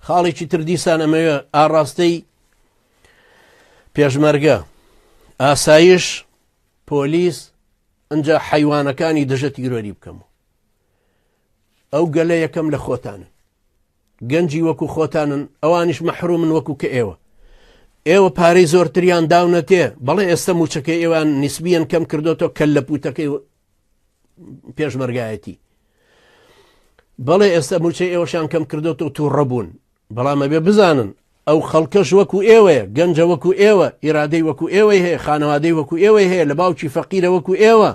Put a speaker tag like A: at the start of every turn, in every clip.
A: خاڵێکی تر دیسان ئەمەوێ ئاڕاستەی پێشمەرگە، ئاسایش، پۆلیس، ئەنجا حەیوانەکانی دژە تیرۆری بکەم. ئەو گەلە یەکەم لە خۆتانن، گەنجی وەکو خۆتانن، ئەوانیش مەحرومن وەکو کە ئێوە پارەی زۆرتریان داونەتێ، بەڵێ ئێستا موچەکەی ئێوان نیسبیان کەم کردوتەوە کەل لە پوتەکەی پێشمەرگایەتی، بەڵێ ئێستا موچەی ئێوەشان کەم کردوتەوە توو ڕەبوون، بەڵام ئەبێ بزانن ئەو خەڵکەش وەکو ئێوەیە، گەنجە وەکو ئێوە، ئیرادەی وەکو ئێوەی هەیە، خانەوادەی وەکو ئێوەی هەیە، لە باوکی فەقیرە وەکو ئێوە،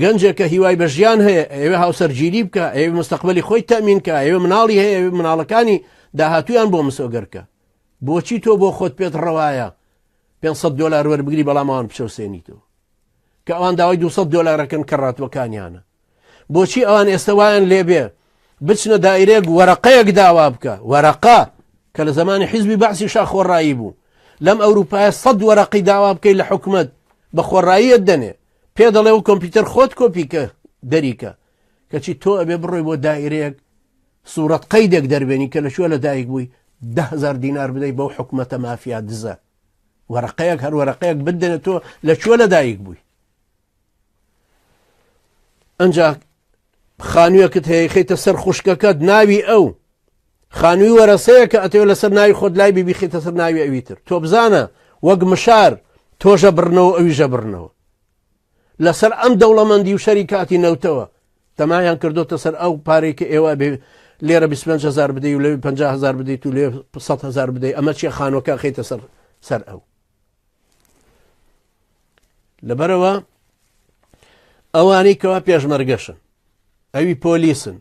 A: گەنجێکە هیوای بەژیان هەیە، ئێوە هاوسەرگیری بکە، ئێوە مستەقبەلی خۆی تەمین کە، ئێوە مناڵی هەیە، ئێوە مناڵەکانی داهاتویان بۆ مسۆگەرکە. بۆچی تۆ بۆ خۆت پێت ڕەوایە $500 وەربگری بەڵام ئەوان بچەوسێنیتەوە کە ئەوان داوای $200 کەڕاتوەکانیانە؟ بۆچی ئەوان ئێستا وایان لێبێ بچنە دایرەیەک وەرەقەیەک داوا بکە، وەرەقە کە لە زمانی حیزبی بەعسی شاخۆڕایی بوو، لەم ئەوروپایە 100 وەرەقی داوا بکەی لە حکومەت بە خۆڕاییت دەنێ، پێ دەڵێ و کۆمپیوتەر خۆت کۆپیکە دەریکە، کەچی تۆ ئەبێ بڕۆی بۆ دایرەیەک سوورەت قەیدێک دەربێنی کە لەکوێ لەدایک بووی 10,000 دینار بدەی بەو حکومەتە مافیا دزە، وەرەقەیەک هەر وەرەقەیەک بدەنێت تۆ لەکوێ لەدایک بووی. ئەنجا خانوویەکت هەیە خێتە سەر خوشکەکەت، ناوی ئەو خانووی وەرەسەیەکە ئەتەوە لەسەر ناوی خۆت لای بیبی خێتە سەر ناوی ئەویتر، تۆ بزانە وەک مشار تۆژە بڕنەوە ئەویژە بڕنەوە لەسەر ئەم دەوڵەمەندی و شەری کاتی نەوتەوە تەمایان کردوتە سەر ئەو پارێککە ئێوە بێ لێرە 25,000 بدەی و لێ 50,000 بدەیت و لێ 100,000 بدەی، ئەمە چیە خانوەکە خێتە سەر ئەو. لەبەرەوە ئەوانەی کەوا پێشمەرگەشن، ئەوی پۆلیسن،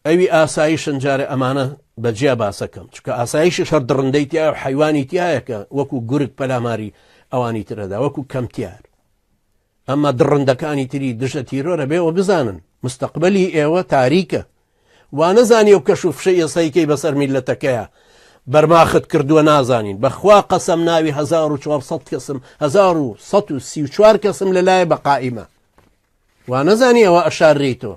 A: ئەوی ئاسایشن، جارێ ئەمانە بەجیا باسەکەم، چکە ئاسایشش هەر دڕندەی تیا و حیوانی تایەکە وەکو گورگ پەلاماری ئەوانی ترەدا وەکو کەمتیار. ئەمما دڕندەکانی تری دژە تیرۆرە بێەوە بزانن مستەقبەلی ئێوە تاریکە، وا نەزانی و کەش و فشە ئێسایکەی بەسەر میلەتەکەیە بەرماخت کردووە نازانین، بەخوا قەسەم ناوی 1400 کەسم 1134 کەسم لەلایە بە قائیمە، وا نەزانی ئەوە ئەشارڕیتەوە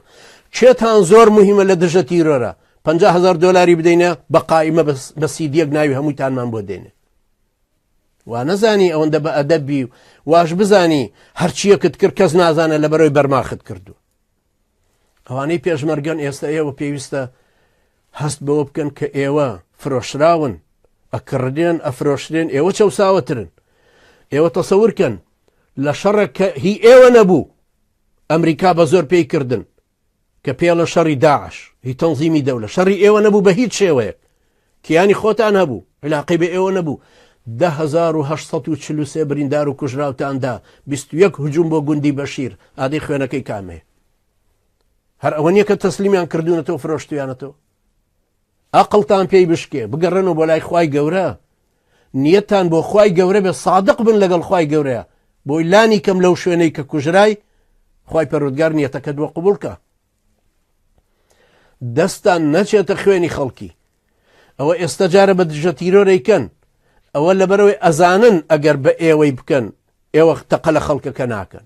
A: چێتان زۆر مهمە لە دژە تیرۆرە $50,000 بدەینە بە قائیمە بە سیدیەک ناوی هەمووتانمان بۆ دێنێ، وا نەزانی ئەوەندە بە ئەدەبی واش بزانی هەرچیەکت کرد کەس نازانە لە بەرەوەی بەرماخت کردو. ئەوانەی پێشمەرگەن ئێستا ئێوە پێویستە هەست بەوە بکەن کە ئێوە فرۆشراون، ئەکڕدێن ئەفرۆشرێن، ئێوە چەوساوەترن، ئێوە تەسەورکەن لە شەڕێک هی ئێوە نەبوو ئەمریکا بە زۆر پێی کردن کە پێڵە شەڕی داعش هی تەنزیمی دەولە، شەڕی ئێوە نەبوو بە هیچ شێوەیەک، کیانی خۆتان هەبوو، علاقەی بە ئێوە نەبوو. 10,843 بریندار و کوژراوتاندا، 21 هجوم بۆ گوندی بەشیر، ئادەی خوێنەکەی کامەیە؟ هەر ئەوە نییە کە تەسلیمیان کردوونەتەوە فرۆشتویانەتەوە. ئەقڵتان پێی بشکێ، بگەڕێنەوە بۆ لای خوای گەورە، نیەتان بۆ خوای گەورە بێ، سادق بن لەگەڵ خوای گەورەیە، بۆی لانی کەم لەو شوێنەی کە کوژرای خوای پەروەردگار نیەتەکە دووە قبوڵکە. دەستان نەچێتە خوێنی خەڵکی. ئەوە ئێستا جارە بە دژە تیرۆرەیکەن، ئەوە لەبەرەوەی ئەزانن ئەگەر بە ئێوەی بکەن ئێوە تەقە لە خەڵکەکە ناکەن،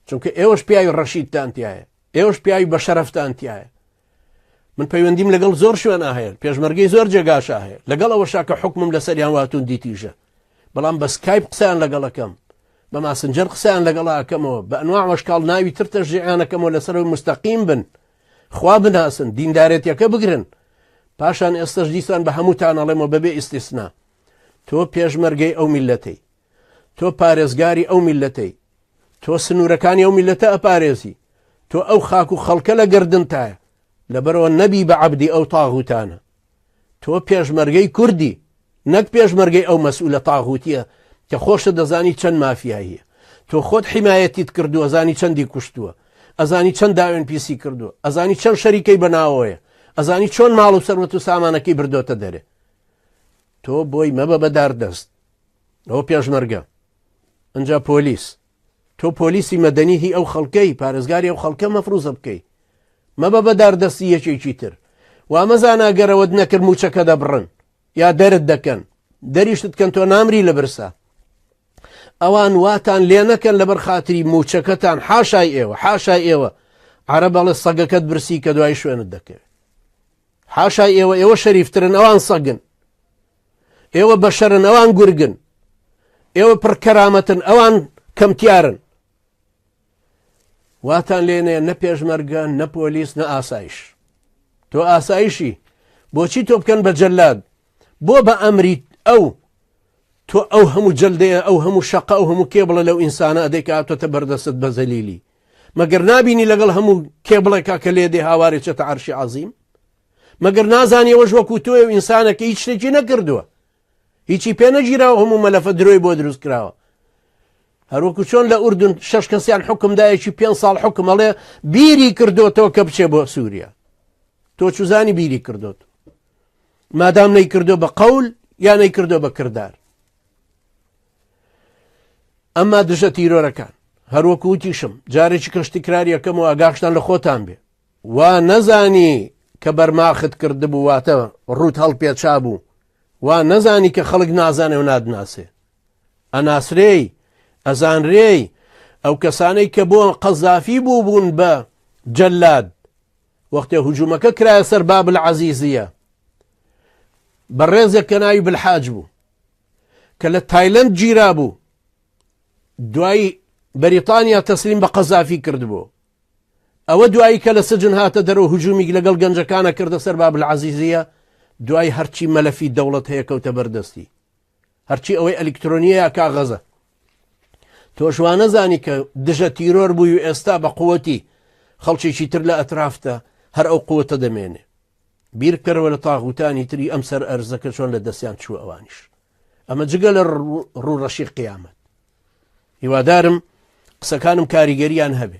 A: چونکە ئێوەش پیاوی ڕەشیدتان تایە، ئێوەش پیاوی بە شەرەفتان تایە. من پەیوەندیم لەگەڵ زۆر شوێنە هەیە، پێشمەرگەی زۆر جێگاشە هەیە، لەگەڵ ئەوە شاکە حکمم لەسەریان واتون دیتیژە، بەڵام بە سکایپ قسەیان لەگەڵەکەم، بە ماسنجەر قسەیان لەگەڵ ئەکەمەوە، بە ئەنواع وەشکاڵ ناوی ترتە ژیانەکەمەوە لەسەرەوەی مستەقیم بن، خوا بناسن، دیندارێتیەکە بگرن. پاشان ئێستش دیسان بە هەمووتان ئەڵێمەوە بەبێ ئیستیسنا، تۆ پێشمەرگەی ئەو میلەتەی، تۆ پارێزگاری ئەو میلەتەی، تۆ سنوورەکانی ئەو میلەتە ئەپارێزی، تۆ ئەو خاک و خەڵکە لە گردنتایە، لەبەرەوە نەبی بە عەبدی ئەو تاغوتانە، تۆ پێشمەرگەی کوردی، نەک پێشمەرگەی ئەو مەسئولە تاغوتیە کە خۆشە دەزانی چەند مافیاییە، تۆ خۆت حیمایەتیت کردووە، ئەزانی چەندی کوشتووە، ئەزانی چەند داوێن پیسی کردووە، ئەزانی چەند شەریکەی بەناوەیە، ئەزانی چۆن ماڵ و سەروەت و سامانەکەی بردۆتە دەرێ. تۆ بۆی مەبە بەدار دەست، ئەوە پێشمەرگە. ئەنجا پۆلیس، تۆ پۆلیسی مەدەنی هی ئەو خەڵکەی، پارێزگاری ئەو خەڵکە مەفروزە بکەی، مەبە بەدار دەستی یەکێکی تر. وا مەزانە گەرەوەت نەکرد موچەکە دەبڕن یا دەرت دەکەن، دەریشت کەن تۆ نامری لە برسا. ئەوان واتان لێ نەکەن لەبەر خاتری موچەکەتان، حاشای ئێوە، حاشای ئێوە عەرە بەڵێ سەگەکەت برسی کە دوای شوێنت دەکەوێت. حاشا ئێوە شەریفترن ئەوان سەگن، ئێوە بەشەرن ئەوان گورگن، ئێوە پڕکەرامەتن ئەوان کەمتیارن. واتان لێنێ نە پێشمەرگە نە پۆلیس نە ئاسایش. تۆ ئاسایشی بۆچی تۆ بکەن بە جەلاد؟ بۆ بە ئەمری ئەو تۆ ئەو هەموو جەلدەیە ئەو هەموو شەقە ئەو هەموو کێبڵە لەو ئینسانە ئەدەی کاتۆتە بەردەست بە زەلیلی، مەگەر نابینی لەگەڵ هەموو کێبڵێکا کە لێ دێ هاواری چێتە عەرشی عەزیم؟ مەگەر نازانیەوەش وەکو تۆی و ئینسانەکە هیچ شتێکی نەکردووە، هیچی پێ نەگیراوە، هەموو مەلەفە درۆی بۆ دروست کراوە. هەروەکو چۆن لە ئوردن 6 کەسیان حکمدایەکی 5 ساڵ حکم ئەڵێ بیری کردوتەوە کە بچێ بۆ سووریا. تۆ چوزانی بیری کردوت، مادام نەیکردو بە قەول یان نەیکردو بە کردار. ئەمما دژە تیرۆرەکان هەروەکو وتیشم جارێکی کەشتیکراری یەکەم و ئاگاهتان لە خۆتان بێ، وا نەزانی کە بەرماخت کردبوو واتە ڕوت هەڵپێچا بوو، وا نەزانی کە خەڵک نازانێ و نادناسێ، ئەناسرێی ئەزانرێی ئەو کەسانەی کە بۆ قەزافی بوو بوون بە جەلاد وەختێ هجوومەکە کرایە سەر بابل عەزیزیە بەڕێزێک کە ناوی بلحاج بوو کە لە تایلەند گیرا بوو، دوایی بەریتانیا تەسلیم بە قەزافی کردبوو، ئەوە دوایی کە لە سجن هاتە دەرەوە هجوومی لەگەڵ گەنجەکانە کردە سەر بابل عەزیزیە، دوای هەرچی مەلەفی دەوڵەت هەیە کەوتە بەردەستی، هەرچی ئەوەی ئەلکترۆنیەیە کاغەزە. تۆش وا نەزانی کە دژە تیرۆر بووی و ئێستا بە قووەتی خەڵکێکی تر لە ئەترافتە هەر ئەو قووەتە دەمێنێ. بیر بکەرەوە لە تاغوتانی تری ئەم سەر ئەرزەکە چۆن لە دەستیان چوو ئەوانیش. ئەمە جگە لە ڕوڕەشی قیامەت. هیوادارم قسەکانم کاریگەریان هەبێ.